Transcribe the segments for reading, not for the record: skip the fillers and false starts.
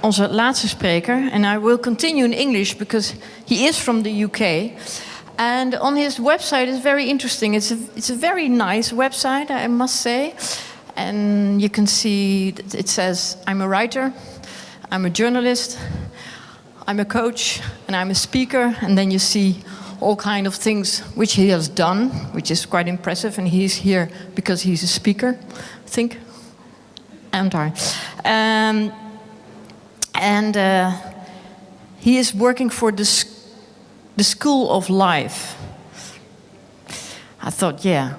onze laatste spreker. And I will continue in English because he is from the UK. And on his website is very interesting. It's a very nice website, I must say. And you can see it says, I'm a writer, I'm a journalist, I'm a coach, and I'm a speaker. And then you see all kind of things which he has done, which is quite impressive. And he's here because he's a speaker, I think. And he is working for the School of Life. I thought, yeah,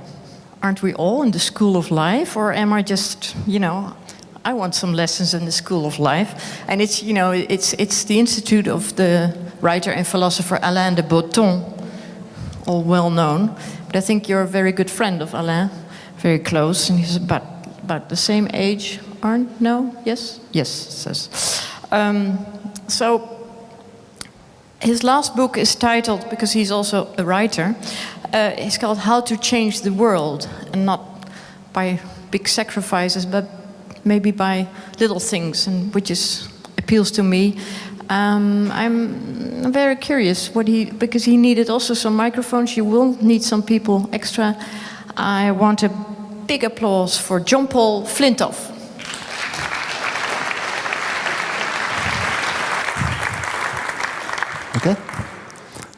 aren't we all in the School of Life? Or am I just, I want some lessons in the School of Life. And it's, it's the institute of the writer and philosopher Alain de Botton, all well known. But I think you're a very good friend of Alain, very close, and he's about the same age, aren't? No? Yes? Yes, it says. So his last book is titled, because he's also a writer, it's called How to Change the World, and not by big sacrifices, but maybe by little things, and which appeals to me. I'm very curious because he needed also some microphones. You will need some people extra. I want a big applause for John Paul Flinthoff. Okay.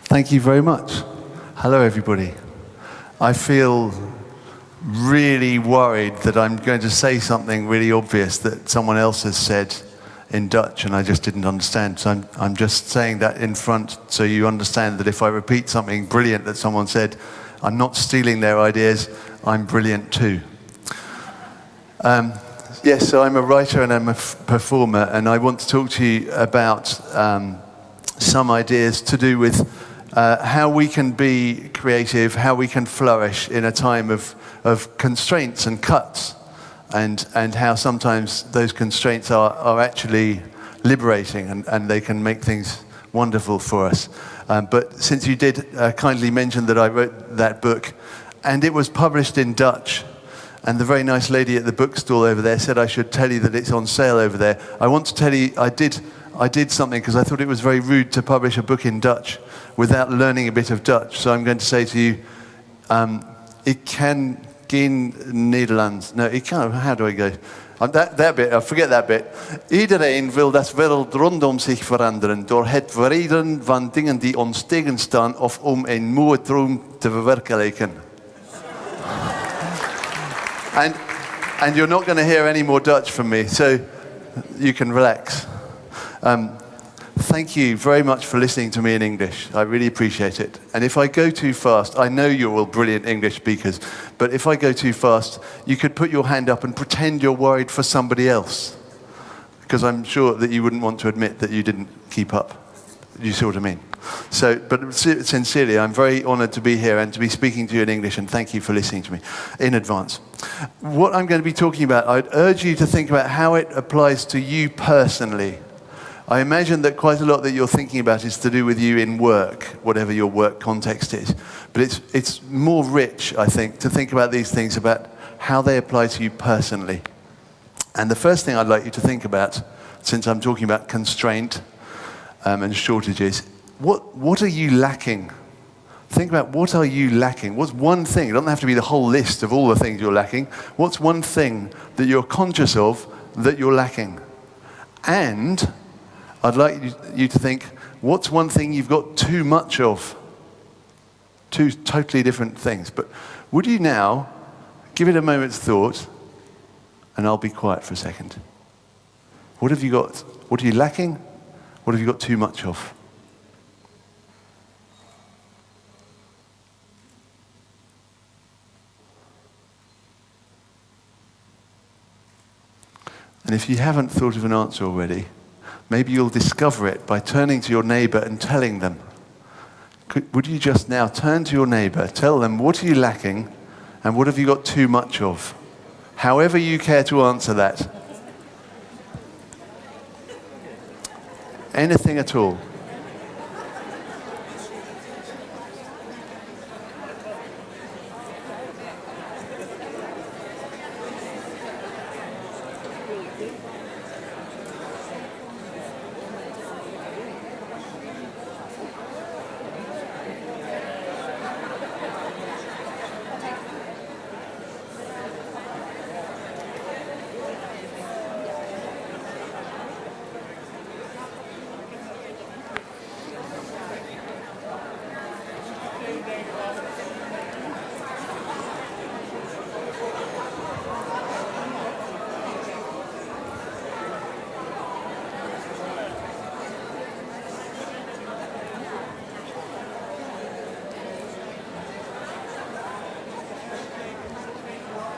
Thank you very much. Hello, everybody. I feel really worried that I'm going to say something really obvious that someone else has said in Dutch and I just didn't understand. So I'm just saying that in front so you understand that if I repeat something brilliant that someone said, I'm not stealing their ideas, I'm brilliant too. Yes, so I'm a writer and I'm a performer, and I want to talk to you about some ideas to do with how we can be creative, how we can flourish in a time of constraints and cuts, and how sometimes those constraints are actually liberating and they can make things wonderful for us. But since you did kindly mention that I wrote that book, and it was published in Dutch, and the very nice lady at the bookstall over there said I should tell you that it's on sale over there. I want to tell you I did something because I thought it was very rude to publish a book in Dutch without learning a bit of Dutch. So I'm going to say to you, ik ken geen Nederlands. No, ik kan, how do I go? That bit, I forget that bit. Iedereen wil dat wereld rondom zich veranderen door het verrijden van dingen die ons tegenstaan of om een mooie droom te verwerkelijken. And you're not going to hear any more Dutch from me, so you can relax. Thank you very much for listening to me in English. I really appreciate it. And if I go too fast, I know you're all brilliant English speakers, but if I go too fast, you could put your hand up and pretend you're worried for somebody else. Because I'm sure that you wouldn't want to admit that you didn't keep up. You see what I mean? So, but sincerely, I'm very honored to be here and to be speaking to you in English, and thank you for listening to me in advance. What I'm going to be talking about, I'd urge you to think about how it applies to you personally. I imagine that quite a lot that you're thinking about is to do with you in work, whatever your work context is. But it's more rich, I think, to think about these things, about how they apply to you personally. And the first thing I'd like you to think about, since I'm talking about constraint and shortages, what are you lacking? Think about, what are you lacking? What's one thing? It doesn't have to be the whole list of all the things you're lacking. What's one thing that you're conscious of that you're lacking? And I'd like you to think, what's one thing you've got too much of? Two totally different things. But would you now give it a moment's thought, and I'll be quiet for a second. What have you got? What are you lacking? What have you got too much of? And if you haven't thought of an answer already, maybe you'll discover it by turning to your neighbor and telling them. Would you just now turn to your neighbor, tell them what are you lacking and what have you got too much of? However you care to answer that. Anything at all.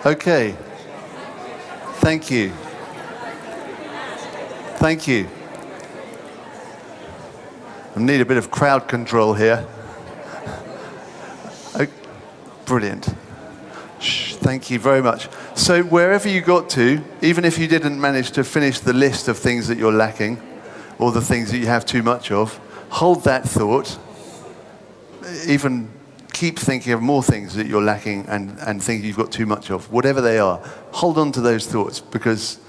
Okay. Thank you. Thank you. I need a bit of crowd control here. Oh, brilliant. Shh, thank you very much. So wherever you got to, even if you didn't manage to finish the list of things that you're lacking, or the things that you have too much of, hold that thought. Even keep thinking of more things that you're lacking and think you've got too much of, whatever they are. Hold on to those thoughts, because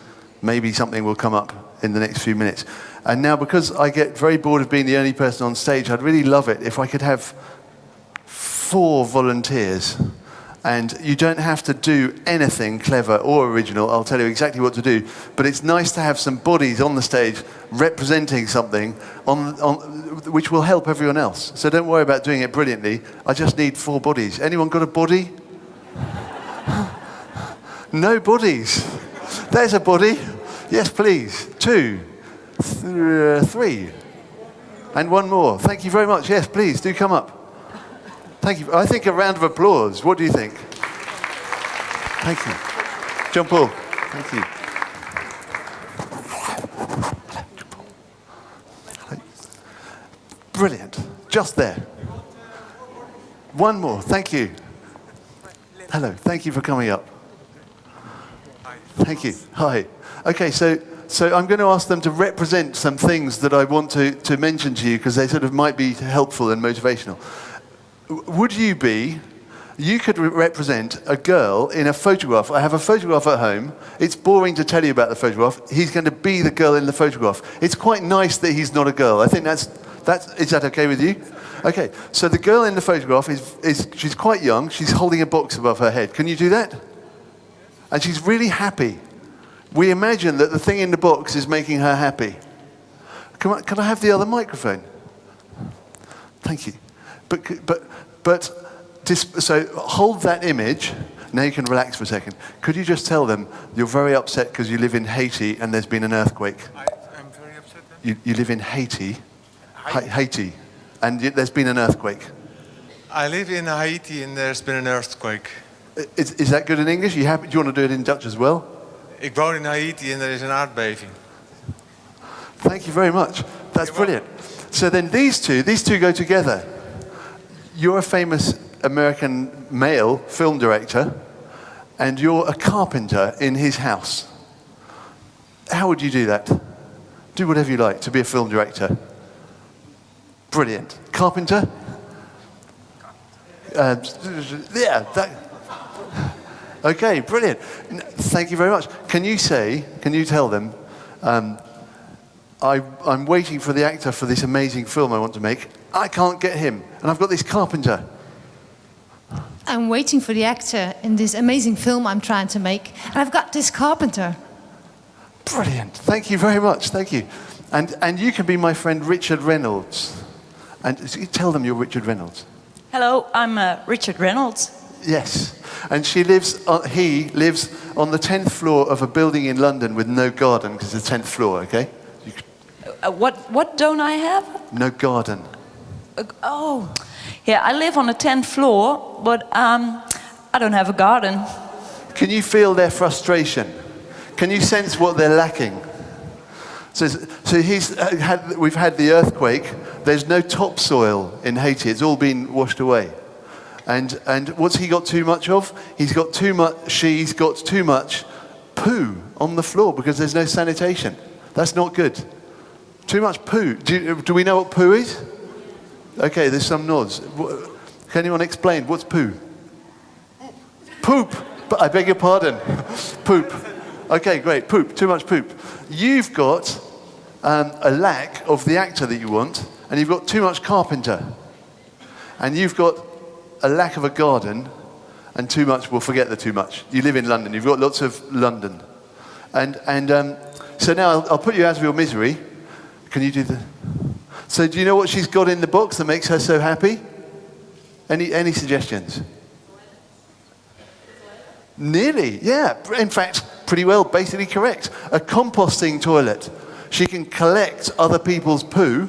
maybe something will come up in the next few minutes. And now, because I get very bored of being the only person on stage, I'd really love it if I could have 4 volunteers. And you don't have to do anything clever or original. I'll tell you exactly what to do. But it's nice to have some bodies on the stage representing something which will help everyone else. So don't worry about doing it brilliantly. I just need 4 bodies. Anyone got a body? No bodies. There's a body. Yes, please. 2, 3. And 1 more. Thank you very much. Yes, please, do come up. Thank you. I think a round of applause. What do you think? Thank you. Jean-Paul. Thank you. Brilliant. Just there. 1 more. Thank you. Hello. Thank you for coming up. Thank you. Hi. Okay, so I'm going to ask them to represent some things that I want to mention to you, because they sort of might be helpful and motivational. Would you could represent a girl in a photograph. I have a photograph at home. It's boring to tell you about the photograph. He's going to be the girl in the photograph. It's quite nice that he's not a girl. I think is that okay with you? Okay, so the girl in the photograph she's quite young. She's holding a box above her head. Can you do that? And she's really happy. We imagine that the thing in the box is making her happy. Can I have the other microphone? Thank you. So hold that image. Now you can relax for a second. Could you just tell them you're very upset because you live in Haiti and there's been an earthquake? I'm very upset. You live in Haiti? Haiti. And there's been an earthquake. I live in Haiti and there's been an earthquake. Is that good in English? Do you want to do it in Dutch as well? Ik woon in Haiti en er is een aardbeving. Thank you very much. That's brilliant. So then these two go together. You're a famous American male film director, and you're a carpenter in his house. How would you do that? Do whatever you like to be a film director. Brilliant. Carpenter? Okay, brilliant. Thank you very much. Can you tell them, I'm waiting for the actor for this amazing film I want to make. I can't get him, and I've got this carpenter. I'm waiting for the actor in this amazing film I'm trying to make, and I've got this carpenter. Brilliant. Thank you very much. Thank you. And you can be my friend Richard Reynolds. And tell them you're Richard Reynolds. Hello, I'm Richard Reynolds. Yes. And he lives on the 10th floor of a building in London with no garden, because it's the 10th floor, okay? What don't I have? No garden. Oh, yeah, I live on the 10th floor, but I don't have a garden. Can you feel their frustration? Can you sense what they're lacking? So we've had the earthquake. There's no topsoil in Haiti. It's all been washed away. And what's he got too much of? She's got too much poo on the floor because there's no sanitation. That's not good. Too much poo. Do we know what poo is? Okay, there's some nods. Can anyone explain what's poo? Poop. But I beg your pardon. Poop. Okay, great. Poop. Too much poop. You've got a lack of the actor that you want, and you've got too much carpenter. And you've got a lack of a garden, and too much, well, forget the too much. You live in London. You've got lots of London. So now I'll put you out of your misery. Can you do the... So do you know what she's got in the box that makes her so happy? Any suggestions? Nearly, yeah. In fact, pretty well, basically correct. A composting toilet. She can collect other people's poo,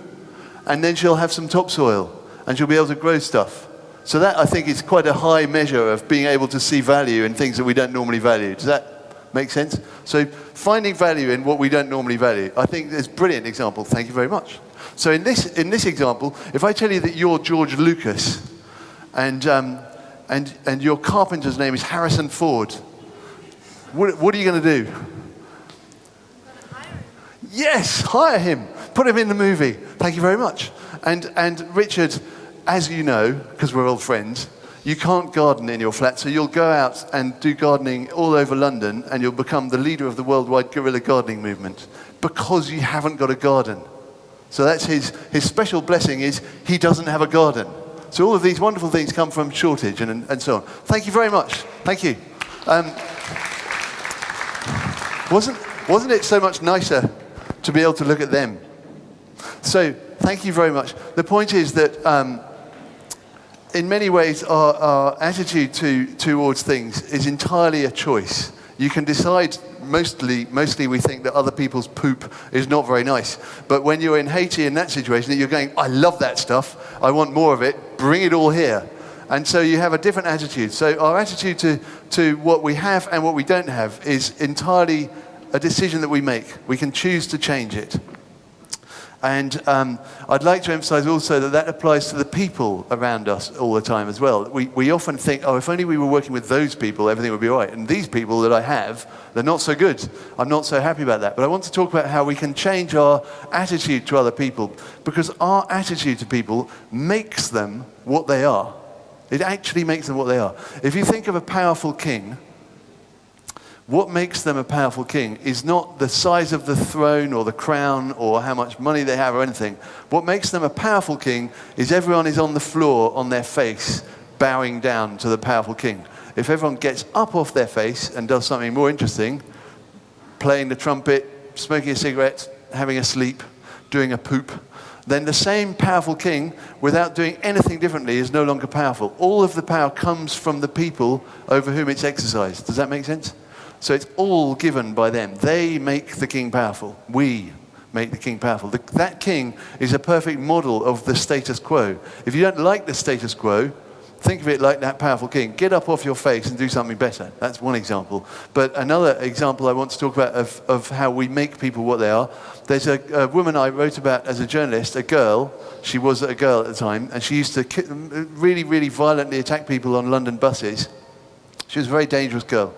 and then she'll have some topsoil, and she'll be able to grow stuff. So that, I think, is quite a high measure of being able to see value in things that we don't normally value. Does that make sense? So finding value in what we don't normally value, I think is a brilliant example. Thank you very much. So in this example, if I tell you that you're George Lucas and your carpenter's name is Harrison Ford, what are you going to do? Yes, hire him. Put him in the movie. Thank you very much. And Richard, as you know, because we're old friends, you can't garden in your flat, so you'll go out and do gardening all over London, and you'll become the leader of the worldwide guerrilla gardening movement because you haven't got a garden. So that's his special blessing is he doesn't have a garden. So all of these wonderful things come from shortage and so on. Thank you very much. Thank you. Wasn't it so much nicer to be able to look at them? So thank you very much. The point is that in many ways our attitude towards things is entirely a choice. You can decide, mostly we think that other people's poop is not very nice. But when you're in Haiti in that situation, you're going, I love that stuff, I want more of it, bring it all here. And so you have a different attitude. So our attitude to what we have and what we don't have is entirely a decision that we make. We can choose to change it. And I'd like to emphasize also that applies to the people around us all the time as well. We often think, oh, if only we were working with those people, everything would be all right. And these people that I have, they're not so good. I'm not so happy about that. But I want to talk about how we can change our attitude to other people, because our attitude to people makes them what they are. It actually makes them what they are. If you think of a powerful king, what makes them a powerful king is not the size of the throne or the crown or how much money they have or anything. What makes them a powerful king is everyone is on the floor on their face, bowing down to the powerful king. If everyone gets up off their face and does something more interesting, playing the trumpet, smoking a cigarette, having a sleep, doing a poop, then the same powerful king, without doing anything differently, is no longer powerful. All of the power comes from the people over whom it's exercised. Does that make sense? So it's all given by them. They make the king powerful. We make the king powerful. That king is a perfect model of the status quo. If you don't like the status quo, think of it like that powerful king. Get up off your face and do something better. That's one example. But another example I want to talk about of how we make people what they are. There's a woman I wrote about as a journalist, a girl. She was a girl at the time, and she used to really, really violently attack people on London buses. She was a very dangerous girl.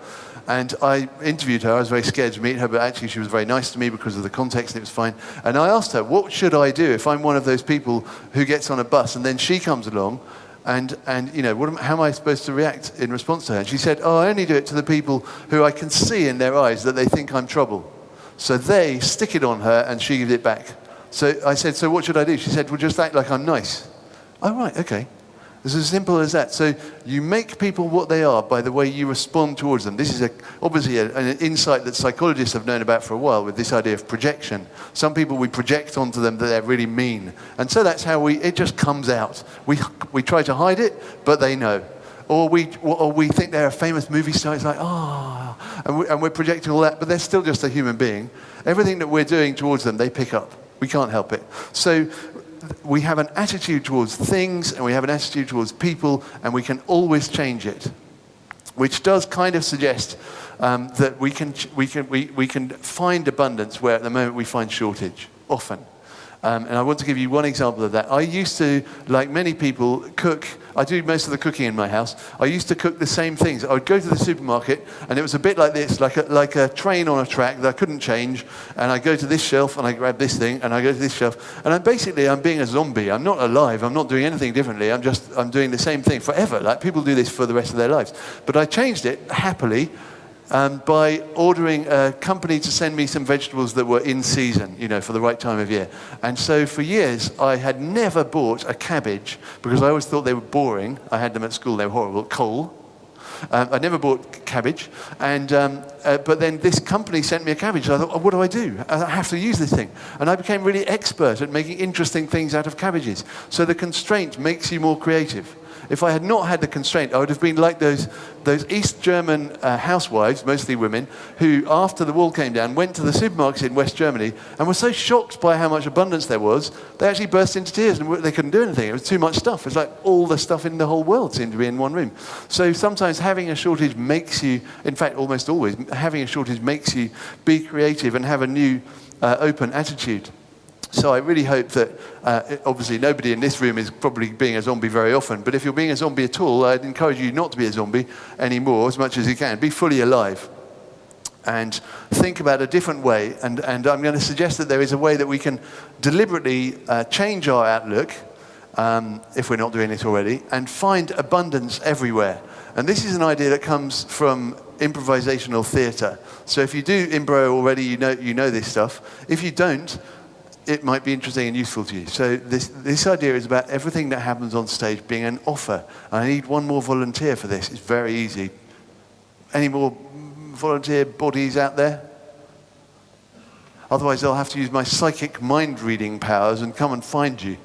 And I interviewed her. I was very scared to meet her, but actually she was very nice to me because of the context, and it was fine. And I asked her, what should I do if I'm one of those people who gets on a bus and then she comes along and you know, how am I supposed to react in response to her? And she said, I only do it to the people who I can see in their eyes that they think I'm trouble. So they stick it on her and she gives it back. So I said, so what should I do? She said, well, just act like I'm nice. Oh, right, okay. It's as simple as that. So you make people what they are by the way you respond towards them. This is obviously an insight that psychologists have known about for a while with this idea of projection. Some people, we project onto them that they're really mean. And so that's how it just comes out. We try to hide it, but they know. Or we think they're a famous movie star. It's like, and we're projecting all that, but they're still just a human being. Everything that we're doing towards them, they pick up. We can't help it. So we have an attitude towards things and we have an attitude towards people, and we can always change it, which does kind of suggest that we can find abundance where at the moment we find shortage, often. And I want to give you one example of that. I used to, like many people, cook. I do most of the cooking in my house. I used to cook the same things. I would go to the supermarket, and it was a bit like this, like a train on a track that I couldn't change. And I go to this shelf, and I grab this thing, and I go to this shelf. And I'm being a zombie. I'm not alive. I'm not doing anything differently. I'm doing the same thing forever. Like people do this for the rest of their lives. But I changed it happily. By ordering a company to send me some vegetables that were in season, you know, for the right time of year. And so for years, I had never bought a cabbage because I always thought they were boring. I had them at school, they were horrible. Cole. I never bought cabbage. But then this company sent me a cabbage. I thought, what do I do? I have to use this thing. And I became really expert at making interesting things out of cabbages. So the constraint makes you more creative. if I had not had the constraint, I would have been like those East German housewives, mostly women, who after the wall came down went to the supermarkets in West Germany and were so shocked by how much abundance there was, they actually burst into tears and they couldn't do anything. It was too much stuff. It's like all the stuff in the whole world seemed to be in one room. So sometimes having a shortage makes you, in fact almost always, having a shortage makes you be creative and have a new open attitude. So I really hope that, obviously nobody in this room is probably being a zombie very often, but if you're being a zombie at all, I'd encourage you not to be a zombie anymore as much as you can. Be fully alive and think about a different way. And I'm going to suggest that there is a way that we can deliberately change our outlook, if we're not doing it already, and find abundance everywhere. And this is an idea that comes from improvisational theatre. So if you do improv already, you know this stuff. If you don't, it might be interesting and useful to you. So this idea is about everything that happens on stage being an offer. And I need one more volunteer for this. It's very easy. Any more volunteer bodies out there? Otherwise, I'll have to use my psychic mind reading powers and come and find you.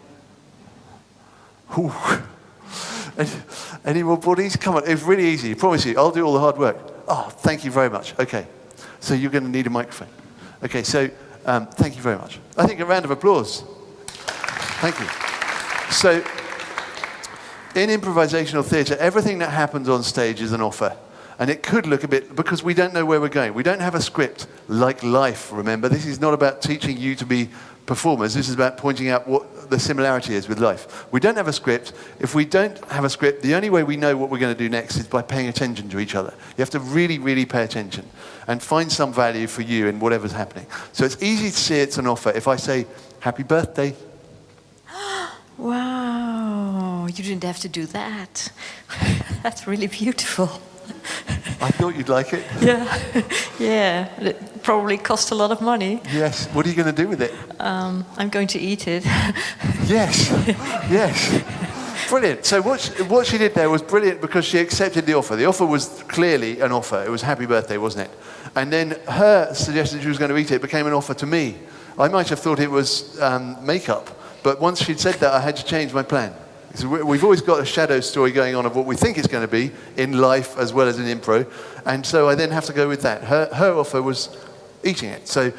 Ooh. Any more bodies? Come on, it's really easy. I promise you, I'll do all the hard work. Oh, thank you very much. Okay, so you're going to need a microphone. Okay, so thank you very much. I think a round of applause. Thank you. So, in improvisational theatre, everything that happens on stage is an offer. And it could look a bit, because we don't know where we're going. We don't have a script like life, remember. This is not about teaching you to be performers. This is about pointing out what the similarity is with life. We don't have a script. If we don't have a script, the only way we know what we're going to do next is by paying attention to each other. You have to really, really pay attention and find some value for you in whatever's happening. So it's easy to see it's an offer. If I say, happy birthday. Wow, you didn't have to do that. That's really beautiful. I thought you'd like it. Yeah. It probably cost a lot of money. Yes. What are you going to do with it? I'm going to eat it. Yes. Yes. Brilliant. So what she did there was brilliant because she accepted the offer. The offer was clearly an offer. It was happy birthday, wasn't it? And then her suggestion she was going to eat it became an offer to me. I might have thought it was makeup, but once she'd said that, I had to change my plan. So we've always got a shadow story going on of what we think it's going to be in life as well as in impro, and so I then have to go with that. Her offer was eating it. So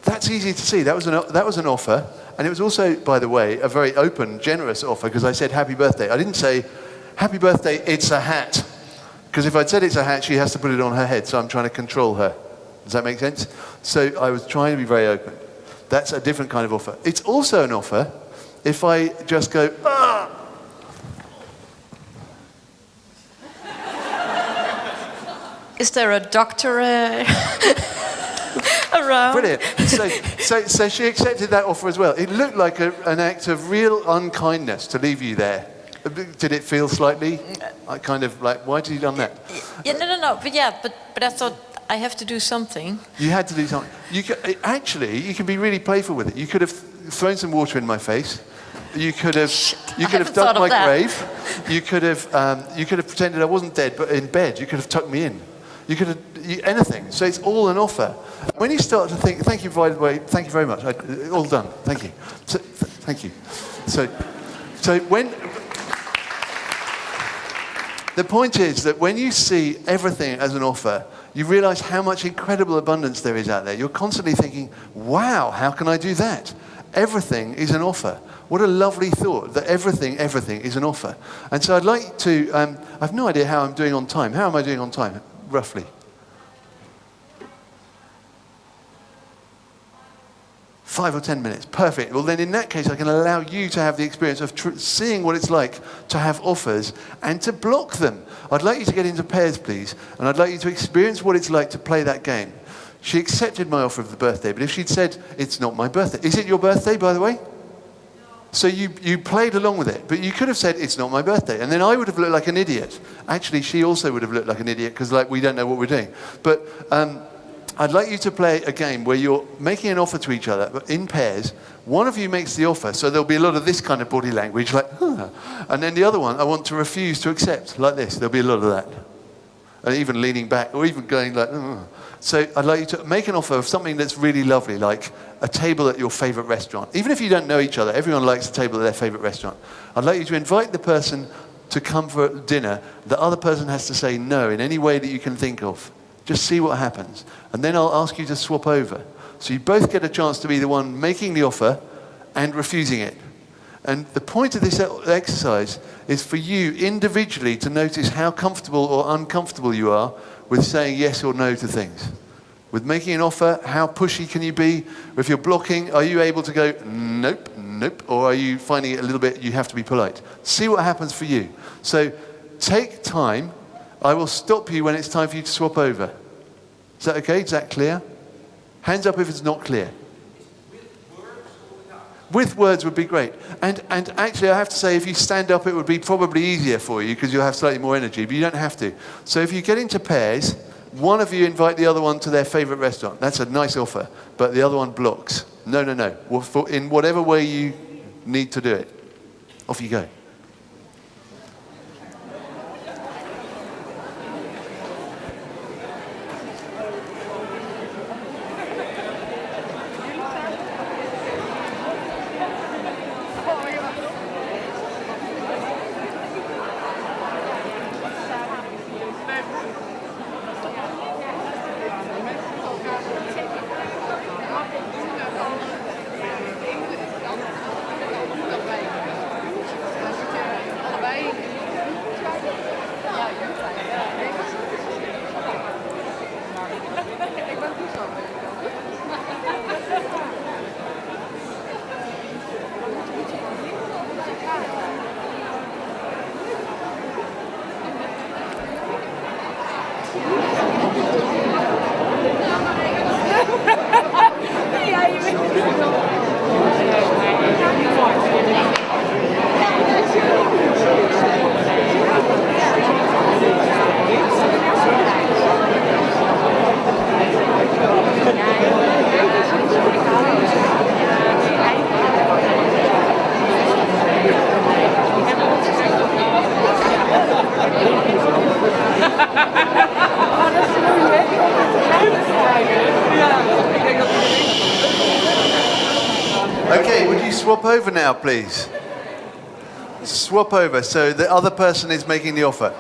that's easy to see. That was an offer, and it was also, by the way, a very open, generous offer because I said happy birthday. I didn't say happy birthday, it's a hat, because if I'd said it's a hat, she has to put it on her head. So I'm trying to control her. Does that make sense? So I was trying to be very open. That's a different kind of offer. It's also an offer if I just go, ah. Is there a doctor around? Brilliant. So she accepted that offer as well. It looked like an act of real unkindness to leave you there. Did it feel slightly? I kind of like, why did you done that? Yeah, no. But I thought I have to do something. You had to do something. You can be really playful with it. You could have thrown some water in my face. You could have dug my grave. You could have pretended I wasn't dead, but in bed. You could have tucked me in. You could have anything. So it's all an offer. When you start to think, thank you, by the way, thank you very much. All done. Thank you. Thank you. So when the point is that when you see everything as an offer, you realize how much incredible abundance there is out there. You're constantly thinking, wow, how can I do that? Everything is an offer. What a lovely thought that everything is an offer. And so I'd like to, I have no idea how I'm doing on time. How am I doing on time, roughly? 5 or 10 minutes, perfect. Well then in that case I can allow you to have the experience of seeing what it's like to have offers and to block them. I'd like you to get into pairs please, and I'd like you to experience what it's like to play that game. She accepted my offer of the birthday, but if she'd said, it's not my birthday. Is it your birthday, by the way? No. So you played along with it, but you could have said, it's not my birthday. And then I would have looked like an idiot. Actually, she also would have looked like an idiot, because we don't know what we're doing. But I'd like you to play a game where you're making an offer to each other, but in pairs. One of you makes the offer, so there'll be a lot of this kind of body language, like, huh. And then the other one, I want to refuse to accept, like this. There'll be a lot of that. And even leaning back, or even going like, So I'd like you to make an offer of something that's really lovely, like a table at your favorite restaurant. Even if you don't know each other, everyone likes a table at their favorite restaurant. I'd like you to invite the person to come for dinner, the other person has to say no in any way that you can think of. Just see what happens. And then I'll ask you to swap over. So you both get a chance to be the one making the offer and refusing it. And the point of this exercise is for you individually to notice how comfortable or uncomfortable you are with saying yes or no to things. With making an offer, how pushy can you be? If you're blocking, are you able to go, nope, nope, or are you finding it a little bit, you have to be polite? See what happens for you. So take time. I will stop you when it's time for you to swap over. Is that okay? Is that clear? Hands up if it's not clear. With words would be great. And actually, I have to say, if you stand up, it would be probably easier for you because you'll have slightly more energy, but you don't have to. So if you get into pairs, one of you invite the other one to their favorite restaurant. That's a nice offer, but the other one blocks. No, no, no. Well, in whatever way you need to do it. Off you go. Okay, would you swap over now, please? Swap over, so the other person is making the offer.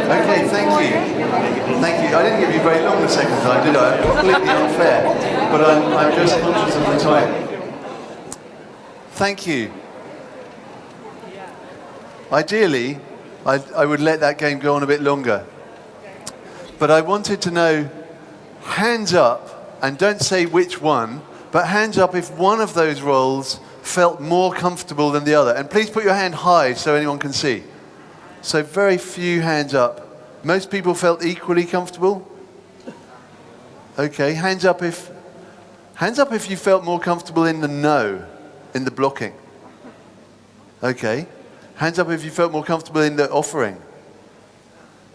Okay, thank you. Thank you. I didn't give you very long the second time, did I? Completely unfair. But I'm just conscious of the time. Thank you. Ideally, I would let that game go on a bit longer. But I wanted to know, hands up, and don't say which one, but hands up if one of those roles felt more comfortable than the other. And please put your hand high so anyone can see. So very few hands up. Most people felt equally comfortable? Okay, hands up if you felt more comfortable in the no, in the blocking. Okay. Hands up if you felt more comfortable in the offering.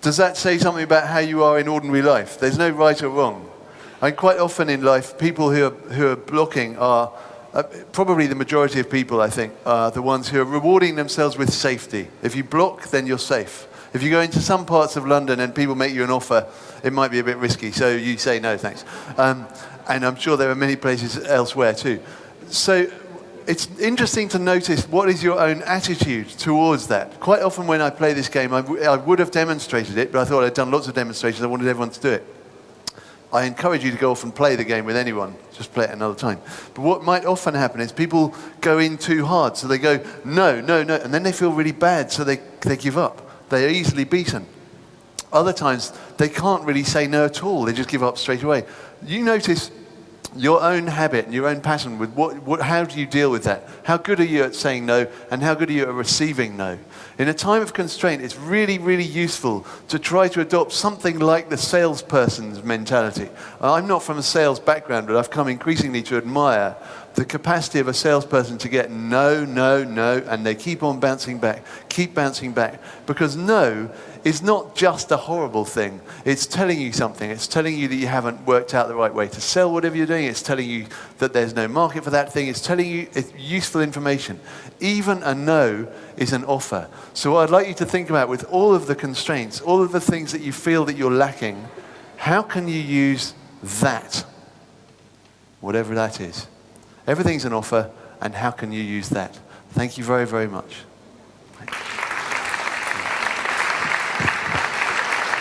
Does that say something about how you are in ordinary life? There's no right or wrong. And quite often in life, people who are blocking are, probably the majority of people, I think, are the ones who are rewarding themselves with safety. If you block, then you're safe. If you go into some parts of London and people make you an offer, it might be a bit risky, so you say no, thanks. And I'm sure there are many places elsewhere too. So it's interesting to notice what is your own attitude towards that. Quite often when I play this game, I would have demonstrated it, but I thought I'd done lots of demonstrations. I wanted everyone to do it. I encourage you to go off and play the game with anyone. Just play it another time. But what might often happen is people go in too hard. So they go, no, no, no. And then they feel really bad, so they give up. They are easily beaten. Other times, they can't really say no at all. They just give up straight away. You notice Your own habit and your own pattern with how do you deal with that? How good are you at saying no, and how good are you at receiving no? In a time of constraint, it's really, really useful to try to adopt something like the salesperson's mentality. I'm not from a sales background, but I've come increasingly to admire the capacity of a salesperson to get no, no, no, and they keep on bouncing back, because no is not just a horrible thing. It's telling you something. It's telling you that you haven't worked out the right way to sell whatever you're doing. It's telling you that there's no market for that thing. It's telling you it's useful information. Even a no is an offer. So what I'd like you to think about, with all of the constraints, all of the things that you feel that you're lacking, how can you use that? Whatever that is. Everything's an offer, and how can you use that? Thank you very, very much.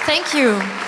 Thank you.